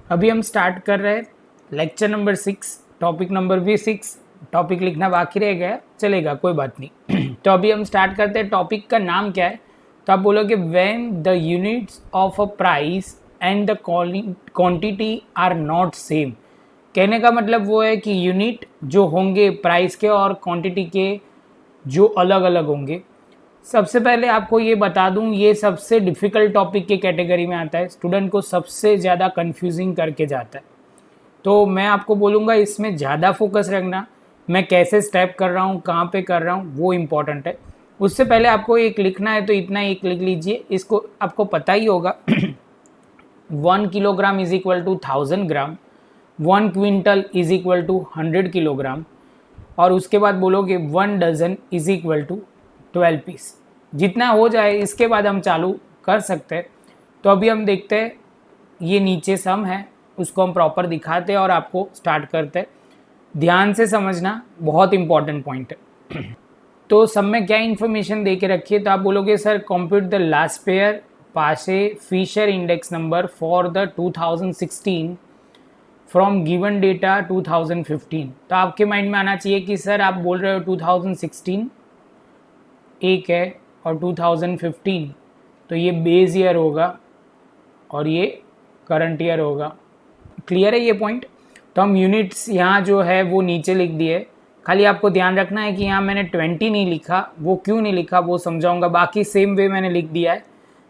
अभी हम स्टार्ट कर रहे हैं लेक्चर नंबर 6, टॉपिक नंबर भी 6। टॉपिक लिखना बाकी रह गया, चलेगा कोई बात नहीं। तो अभी हम स्टार्ट करते हैं। टॉपिक का नाम क्या है? तो आप बोलोगे when the units of a price and the quantity are not same. कहने का मतलब वो है कि यूनिट जो होंगे प्राइस के और क्वांटिटी के जो अलग अलग होंगे। सबसे पहले आपको ये बता दूं, ये सबसे डिफ़िकल्ट टॉपिक के कैटेगरी में आता है, स्टूडेंट को सबसे ज़्यादा कंफ्यूजिंग करके जाता है। तो मैं आपको बोलूँगा इसमें ज़्यादा फोकस रखना। मैं कैसे स्टेप कर रहा हूँ, कहाँ पे कर रहा हूँ, वो इम्पॉर्टेंट है। उससे पहले आपको एक लिखना है तो इतना एक लिख लीजिए, इसको आपको पता ही होगा। 1 kilogram is equal to 1000 gram, 1 quintal is equal to 100 kilogram, और उसके बाद बोलोगे 1 dozen is equal to 12 piece. जितना हो जाए इसके बाद हम चालू कर सकते हैं। तो अभी हम देखते हैं, ये नीचे सम है, उसको हम प्रॉपर दिखाते हैं और आपको स्टार्ट करते हैं। ध्यान से समझना, बहुत इंपॉर्टेंट पॉइंट है। तो सम में क्या इन्फॉर्मेशन दे के रखी है? तो आप बोलोगे sir compute the Laspeyres Paasche Fisher index number for the 2016 from given data 2015। तो आपके माइंड में आना चाहिए कि सर आप बोल रहे हो 2016 एक है और 2015, तो ये बेस ईयर होगा और ये करंट ईयर होगा। क्लियर है ये पॉइंट? तो हम यूनिट्स यहाँ जो है वो नीचे लिख दिए। खाली आपको ध्यान रखना है कि यहाँ मैंने 20 नहीं लिखा, वो क्यों नहीं लिखा वो समझाऊंगा। बाकी सेम वे मैंने लिख दिया है।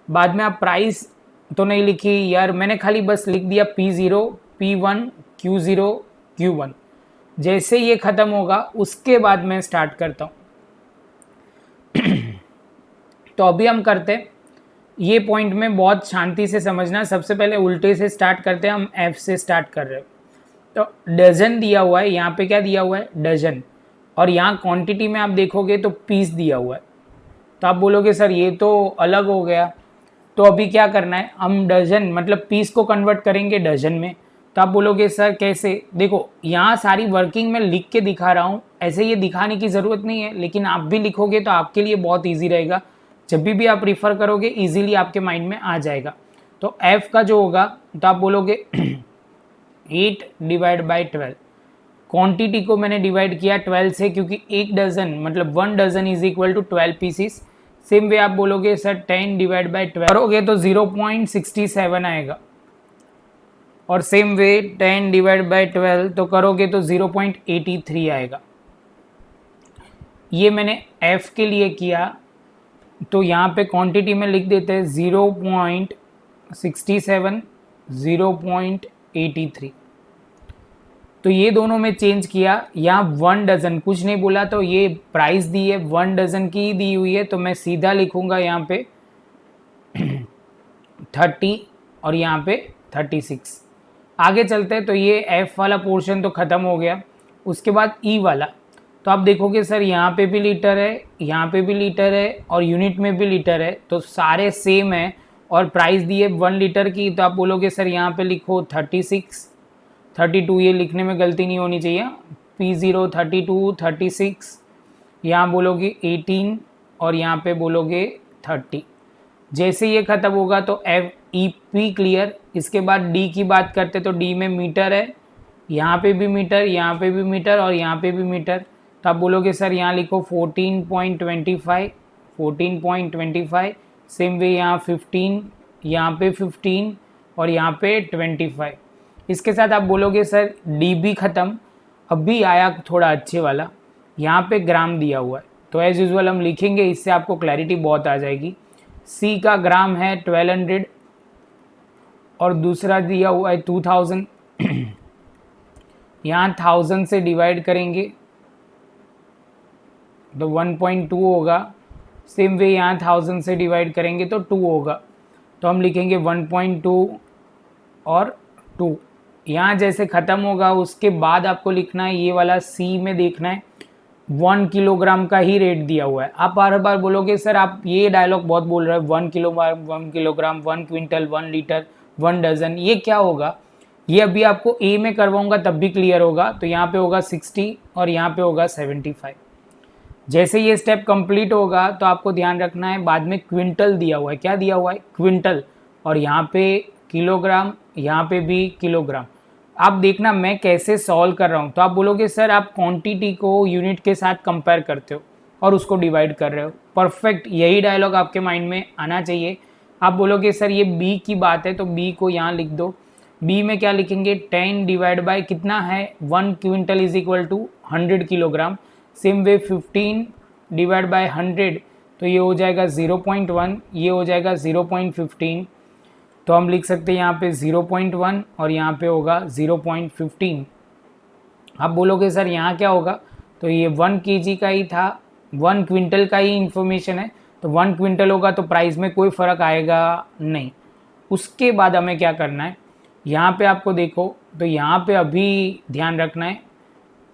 बाद में आप प्राइस तो नहीं लिखी यार, मैंने खाली बस लिख दिया P0, P1, Q0, Q1। जैसे ये ख़त्म होगा उसके बाद मैं स्टार्ट करता हूँ। तो अभी हम करते हैं ये पॉइंट में, बहुत शांति से समझना। सबसे पहले उल्टे से स्टार्ट करते हैं, हम F से स्टार्ट कर रहे हैं। तो डजन दिया हुआ है, यहाँ पे क्या दिया हुआ है? डजन। और यहाँ क्वांटिटी में आप देखोगे तो पीस दिया हुआ है। तो आप बोलोगे सर ये तो अलग हो गया, तो अभी क्या करना है? हम डजन मतलब पीस को कन्वर्ट करेंगे डजन में। तो आप बोलोगे सर कैसे? देखो यहाँ सारी वर्किंग में लिख के दिखा रहा हूँ, ऐसे ये दिखाने की ज़रूरत नहीं है, लेकिन आप भी लिखोगे तो आपके लिए बहुत ईजी रहेगा। जब भी आप रिफ़र करोगे ईजिली आपके माइंड में आ जाएगा। तो F का जो होगा, तो आप बोलोगे 8 डिवाइड बाई 12। क्वांटिटी को मैंने डिवाइड किया 12 से, क्योंकि एक डजन मतलब 1 dozen is equal to 12 pieces. Same way आप बोलोगे सर 10 डिवाइड बाई 12 करोगे तो 0.67 आएगा, और सेम वे 10 डिवाइड बाई 12 तो करोगे तो 0.83 आएगा। ये मैंने F के लिए किया। तो यहाँ पे क्वांटिटी में लिख देते हैं 0.67, 0.83। तो ये दोनों में चेंज किया। यहाँ 1 डजन कुछ नहीं बोला, तो ये प्राइस दी है 1 डजन की दी हुई है, तो मैं सीधा लिखूंगा यहाँ पे 30 और यहाँ पे 36। आगे चलते हैं। तो ये F वाला पोर्शन तो ख़त्म हो गया। उसके बाद E वाला, तो आप देखोगे सर यहाँ पे भी लीटर है, यहाँ पे भी लीटर है, और यूनिट में भी लीटर है, तो सारे सेम है। और प्राइस दी है 1 लीटर की। तो आप बोलोगे सर यहाँ पे लिखो 36, 32, ये लिखने में गलती नहीं होनी चाहिए। P0 32, 36, यहाँ बोलोगे 18 और यहाँ पे बोलोगे 30। जैसे ये ख़त्म होगा तो FEP क्लियर। इसके बाद D की बात करते तो D में मीटर है, यहाँ पे भी मीटर, यहाँ पे भी मीटर और यहाँ पे भी मीटर। तो आप बोलोगे सर यहाँ लिखो 14.25, 14.25। सेम वे यहाँ 15, यहाँ पे 15 और यहाँ पे 25। इसके साथ आप बोलोगे सर डी भी ख़त्म। अभी आया थोड़ा अच्छे वाला, यहाँ पे ग्राम दिया हुआ है, तो एज़ यूजुअल हम लिखेंगे, इससे आपको क्लैरिटी बहुत आ जाएगी। सी का ग्राम है 1200 और दूसरा दिया हुआ है 2000। यहाँ 1000 से डिवाइड करेंगे तो 1.2 होगा। सेम वे यहाँ 1000 से डिवाइड करेंगे तो 2 होगा, तो हम लिखेंगे 1.2 और 2। यहाँ जैसे ख़त्म होगा उसके बाद आपको लिखना है, ये वाला सी में देखना है 1 किलोग्राम का ही रेट दिया हुआ है। आप बार बार बोलोगे सर आप ये डायलॉग बहुत बोल रहे हैं, 1 किलोग्राम, 1 क्विंटल, 1 लीटर, 1 डजन, ये क्या होगा? ये अभी आपको ए में करवाऊंगा तब भी क्लियर होगा। तो यहाँ पे होगा 60 और यहाँ पे होगा 75। जैसे ये स्टेप कंप्लीट होगा तो आपको ध्यान रखना है, बाद में क्विंटल दिया हुआ है। क्या दिया हुआ है? क्विंटल। और यहाँ पे किलोग्राम, यहाँ पे भी किलोग्राम। आप देखना मैं कैसे सॉल्व कर रहा हूँ। तो आप बोलोगे सर आप क्वांटिटी को यूनिट के साथ कंपेयर करते हो और उसको डिवाइड कर रहे हो। परफेक्ट, यही डायलॉग आपके माइंड में आना चाहिए। आप बोलोगे सर ये बी की बात है, तो बी को यहाँ लिख दो। बी में क्या लिखेंगे, 10 डिवाइड बाय कितना है, 1 quintal is equal to 100 kilogram. Same way 15 divide by 100, तो ये हो जाएगा 0.1, ये हो जाएगा 0.15। तो हम लिख सकते हैं यहाँ पे 0.1 और यहाँ पे होगा 0.15। आप बोलोगे सर यहाँ क्या होगा, तो ये 1 kg का ही था, 1 क्विंटल का ही इंफॉर्मेशन है, तो 1 क्विंटल होगा तो प्राइस में कोई फ़र्क आएगा नहीं। उसके बाद हमें क्या करना है, यहाँ पे आपको देखो, तो यहाँ पे अभी ध्यान रखना है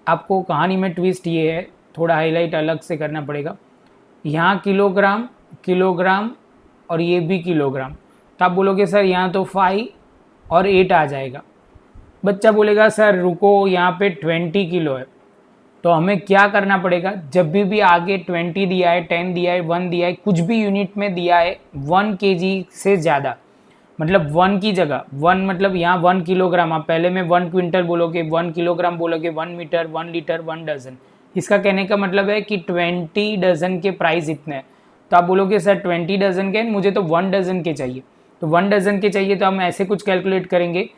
आपको। कहानी में ट्विस्ट ये है, थोड़ा हाईलाइट अलग से करना पड़ेगा। यहाँ किलोग्राम किलोग्राम और ये भी किलोग्राम, तो आप बोलोगे सर यहाँ तो 5 और 8 आ जाएगा। बच्चा बोलेगा सर रुको यहाँ पे 20 किलो है, तो हमें क्या करना पड़ेगा, जब भी आगे 20 दिया है, 10 दिया है, 1 दिया है, कुछ भी यूनिट में दिया है 1 kg से ज़्यादा, मतलब 1 की जगह 1, मतलब यहाँ 1 किलोग्राम, आप पहले में 1 क्विंटल बोलोगे, 1 किलोग्राम बोलोगे, 1 मीटर, 1 लीटर, 1 डजन। इसका कहने का मतलब है कि 20 डजन के प्राइस इतने हैं। तो आप बोलोगे सर 20 डजन के, मुझे तो 1 डजन के चाहिए। तो 1 डजन के चाहिए तो हम ऐसे कुछ कैलकुलेट करेंगे,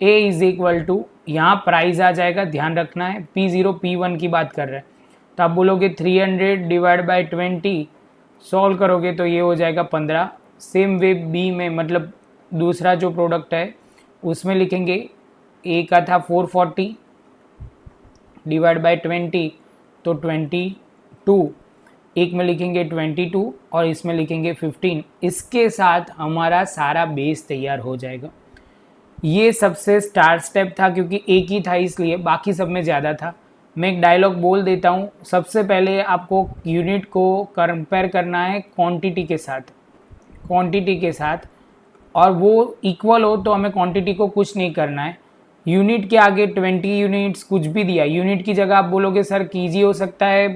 A इज इक्वल टू, यहाँ प्राइस आ जाएगा, ध्यान रखना है P0 P1 की बात कर रहे हैं। तो आप बोलोगे 300 डिवाइड बाई 20, सॉल्व करोगे तो ये हो जाएगा 15। सेम वे बी में, मतलब दूसरा जो प्रोडक्ट है उसमें लिखेंगे, ए का था 440 डिवाइड बाई 20, तो 22, एक में लिखेंगे 22 और इसमें लिखेंगे 15। इसके साथ हमारा सारा बेस तैयार हो जाएगा। ये सबसे स्टार्ट स्टेप था, क्योंकि एक ही था इसलिए, बाकी सब में ज़्यादा था। मैं एक डायलॉग बोल देता हूँ। सबसे पहले आपको यूनिट को कंपेयर करना है क्वांटिटी के साथ, क्वांटिटी के साथ, और वो इक्वल हो तो हमें क्वांटिटी को कुछ नहीं करना है। यूनिट के आगे 20 यूनिट्स कुछ भी दिया, यूनिट की जगह आप बोलोगे सर केजी हो सकता है,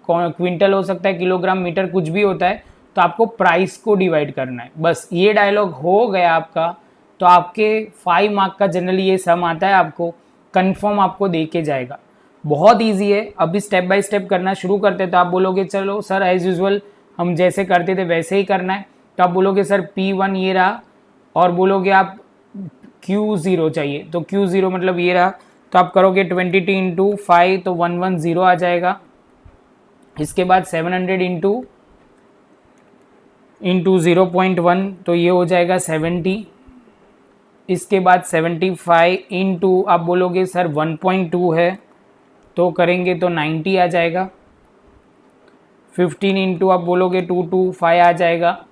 क्विंटल हो सकता है, किलोग्राम, मीटर, कुछ भी होता है, तो आपको प्राइस को डिवाइड करना है। बस ये डायलॉग हो गया आपका, तो आपके 5 मार्क का जनरली ये सम आता है, आपको कंफर्म आपको दे के जाएगा। बहुत इजी है। अभी स्टेप बाय स्टेप करना शुरू करते हैं। तो आप बोलोगे चलो सर एज यूजुअल हम जैसे करते थे वैसे ही करना है। तो आप बोलोगे सर P1 ये रहा, और बोलोगे आप Q0 चाहिए, तो Q0 मतलब ये रहा। तो आप करोगे 20 इंटू 5, तो 110 आ जाएगा। इसके बाद 700 इंटू 0.1, तो ये हो जाएगा 70। इसके बाद 75 इंटू, आप बोलोगे सर 1.2 है, तो करेंगे तो 90 आ जाएगा। 15 इंटू आप बोलोगे 225 आ जाएगा।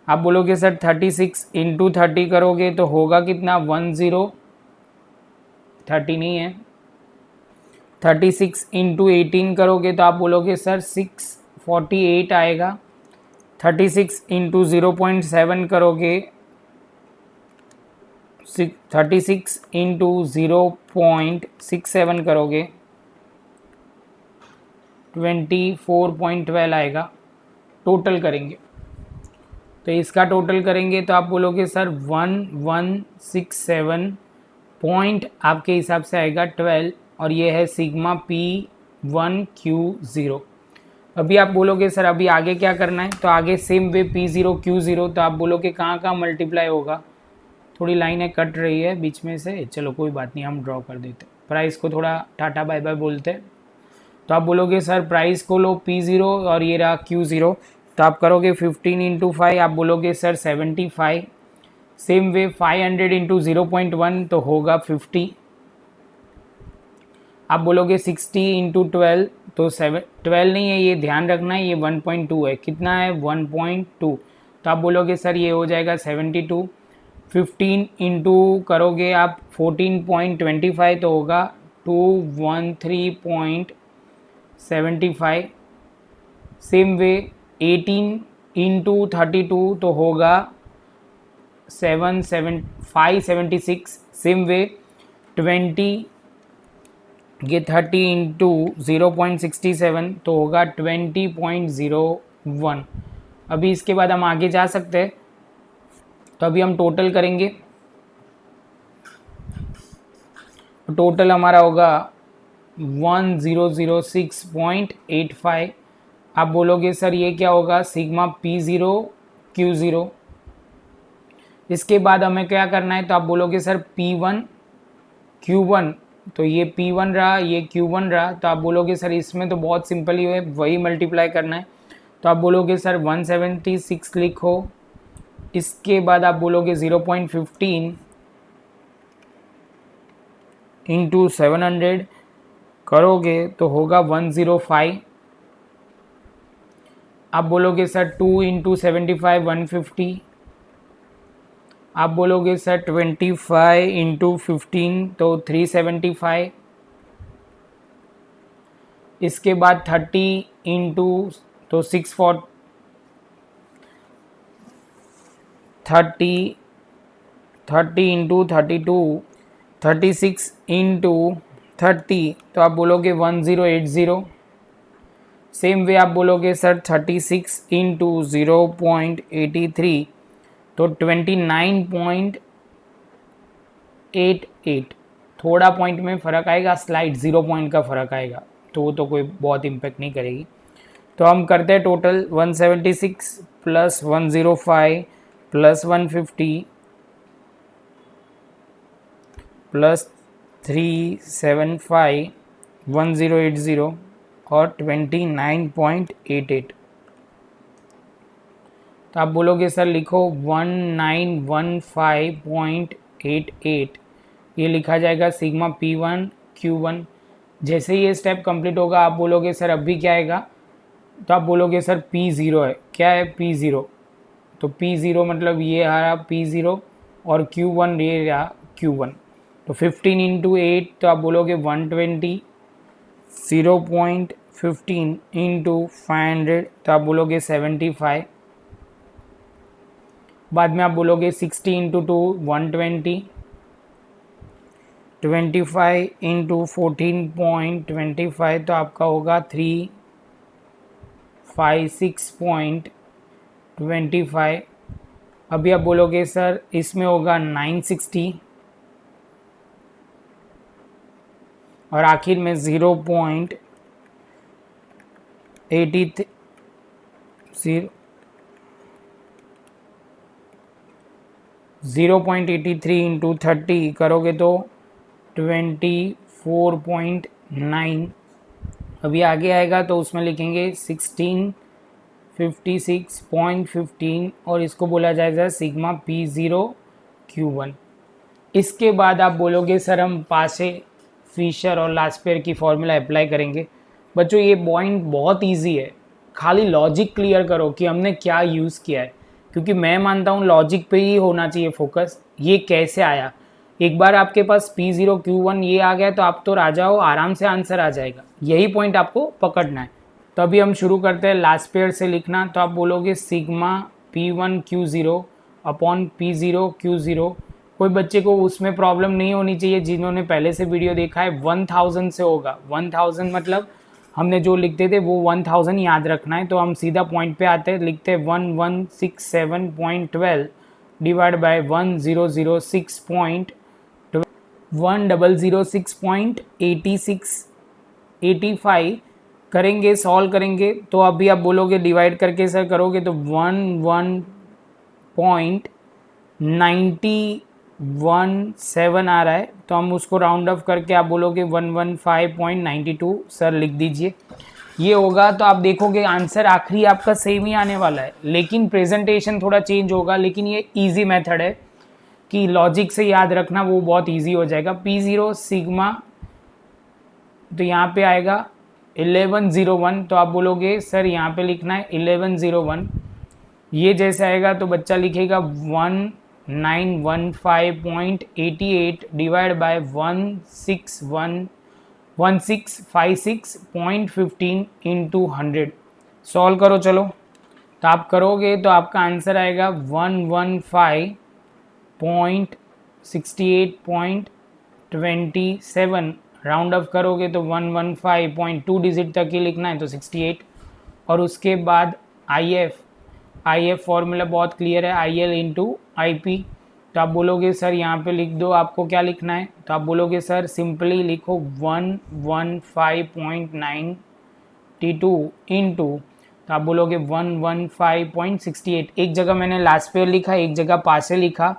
आप बोलोगे सर 36 इंटू 30 करोगे तो होगा कितना, 10, 30 नहीं है। 36 इंटू 18 करोगे तो आप बोलोगे सर 648 आएगा। 36 इंटू 0.7 करोगे, 36 इंटू 0.67 करोगे 24.12 आएगा। टोटल करेंगे तो इसका टोटल करेंगे तो आप बोलोगे सर 1167 पॉइंट आपके हिसाब से आएगा 12, और ये है सिग्मा P1Q0। अभी आप बोलोगे सर अभी आगे क्या करना है, तो आगे सेम वे P0 Q0, तो आप बोलोगे कहाँ कहाँ मल्टीप्लाई होगा। थोड़ी लाइनें कट रही है बीच में से, चलो कोई बात नहीं, हम ड्रॉ कर देते। प्राइस को थोड़ा टाटा बाय बाय बोलते हैं। तो आप बोलोगे सर प्राइस को लो P0 और ये रहा Q0, तो आप करोगे 15 इंटू 5, आप बोलोगे सर 75। सेम वे 500 इंटू 0.1 तो होगा 50। आप बोलोगे 60 इंटू 12, तो 12 नहीं है, ये ध्यान रखना है, ये 1.2 है। कितना है, 1.2। तो आप बोलोगे सर ये हो जाएगा 72। 15 इंटू करोगे आप 14.25 तो होगा 213.75। सेम वे 18 इंटू 32 तो होगा 576। सेम वे 20 ये 30 इंटू 0.67 तो होगा 20.01। अभी इसके बाद हम आगे जा सकते हैं। तो अभी हम टोटल करेंगे, टोटल हमारा होगा 1006.85। आप बोलोगे सर ये क्या होगा, सिग्मा P0 Q0। इसके बाद हमें क्या करना है, तो आप बोलोगे सर P1 Q1, तो ये P1 रहा, ये Q1 रहा, तो आप बोलोगे सर इसमें तो बहुत सिंपल ही है, वही मल्टीप्लाई करना है। तो आप बोलोगे सर 176 लिखो, इसके बाद आप बोलोगे 0.15 इंटू 700 करोगे तो होगा 105। आप बोलोगे सर 2 इंटू 75 150। आप बोलोगे सर 25 इंटू 15 तो 375। इसके बाद 30 इंटू तो 640, 30 इंटू 32, 36 इंटू 30 तो आप बोलोगे 1080। सेम वे आप बोलोगे सर 36 इंटू 0.83 तो 29.88। थोड़ा पॉइंट में फ़र्क आएगा, स्लाइड 0 पॉइंट का फ़र्क आएगा, तो वो तो कोई बहुत इम्पेक्ट नहीं करेगी। तो हम करते हैं टोटल 176 प्लस 105 प्लस 150 प्लस 375 1080 और 29.88। तो आप बोलोगे सर लिखो 1915.88, ये लिखा जाएगा सिग्मा P1 Q1। जैसे ही ये स्टेप कंप्लीट होगा आप बोलोगे सर अभी क्या आएगा, तो आप बोलोगे सर P0 है, क्या है P0, तो P0 मतलब ये रहा P0 और Q1 ये रहा Q1। तो 15 इंटू 8 तो आप बोलोगे 120, 0.15 इंटू 500 तो आप बोलोगे 75। बाद में आप बोलोगे 60 इंटू 2 120, 25 इंटू 14.25 तो आपका होगा 356.25। अभी आप बोलोगे सर इसमें होगा 960 और आखिर में 0.83 इंटू 30 करोगे तो 24.9। अभी आगे आएगा तो उसमें लिखेंगे 1656.15 और इसको बोला जाएगा सिग्मा P0 Q1। इसके बाद आप बोलोगे सर हम पासे, फिशर और लास्पेयर की फॉर्मूला अप्लाई करेंगे। बच्चों ये पॉइंट बहुत इजी है, खाली लॉजिक क्लियर करो कि हमने क्या यूज़ किया है, क्योंकि मैं मानता हूँ लॉजिक पे ही होना चाहिए फोकस। ये कैसे आया, एक बार आपके पास P0 Q1 ये आ गया तो आप तो राजा हो, आराम से आंसर आ जाएगा, यही पॉइंट आपको पकड़ना है। तो अभी हम शुरू करते हैं लास्पेयर से लिखना। तो आप बोलोगे sigma P1 Q0 upon P0 Q0। कोई बच्चे को उसमें प्रॉब्लम नहीं होनी चाहिए, जिन्होंने पहले से वीडियो देखा है 1000 से होगा। 1000 मतलब हमने जो लिखते थे वो 1000 याद रखना है। तो हम सीधा पॉइंट पे आते हैं, लिखते हैं 1167.12 डिवाइड बाय 1006.85 करेंगे, सॉल्व करेंगे। तो अभी आप बोलोगे डिवाइड करके सर करोगे तो 11.917 आ रहा है, तो हम उसको राउंड ऑफ करके आप बोलोगे 115.92 सर लिख दीजिए, ये होगा। तो आप देखोगे आंसर आखिरी आपका सेम ही आने वाला है, लेकिन प्रेजेंटेशन थोड़ा चेंज होगा। लेकिन ये इजी मेथड है कि लॉजिक से याद रखना, वो बहुत इजी हो जाएगा। P0 सिग्मा तो यहाँ पे आएगा 1101, तो आप बोलोगे सर यहाँ पे लिखना है 1101। ये जैसे आएगा तो बच्चा लिखेगा 1915.88 डिवाइड बाय 1656.15 इंटू 100। सॉल्व करो चलो, तो आप करोगे तो आपका आंसर आएगा 115.68.27। राउंड ऑफ करोगे तो 115.2 डिजिट तक ही लिखना है तो 68। और उसके बाद IF फॉर्मूला बहुत क्लियर है, IL इंटू IP, तो आप बोलोगे सर यहाँ पे लिख दो, आपको क्या लिखना है, तो आप बोलोगे सर सिंपली लिखो 115.92 इंटू, तो आप बोलोगे 115.68। एक जगह मैंने लास्ट पेयर लिखा, एक जगह पासे लिखा,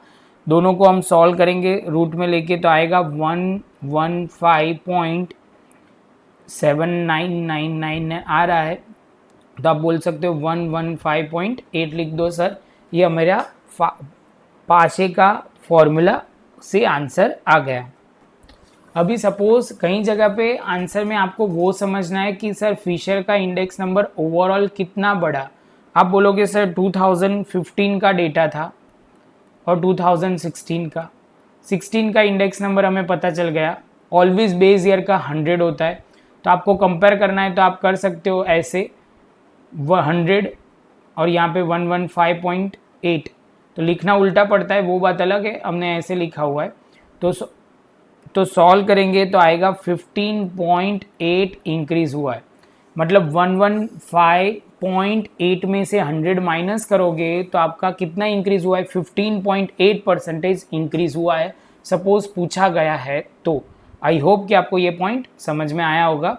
दोनों को हम सॉल्व करेंगे रूट में लेके, तो आएगा 115.7999 आ रहा है। तो आप बोल सकते हो 115.8 लिख दो सर, ये मेरा पासे का फॉर्मूला से आंसर आ गया। अभी सपोज कहीं जगह पे आंसर में आपको वो समझना है कि सर फिशर का इंडेक्स नंबर ओवरऑल कितना बढ़ा। आप बोलोगे सर 2015 का डेटा था और 2016 का इंडेक्स नंबर हमें पता चल गया। ऑलवेज बेस ईयर का 100 होता है, तो आपको कंपेयर करना है तो आप कर सकते हो ऐसे 100 और यहाँ पे 115.8, तो लिखना उल्टा पड़ता है वो बात अलग है, हमने ऐसे लिखा हुआ है। तो सॉल्व करेंगे तो आएगा 15.8 इंक्रीज़ हुआ है, मतलब 115.8 में से 100 माइनस करोगे तो आपका कितना इंक्रीज़ हुआ है, 15.8% इंक्रीज़ हुआ है, सपोज पूछा गया है। तो आई होप कि आपको ये पॉइंट समझ में आया होगा।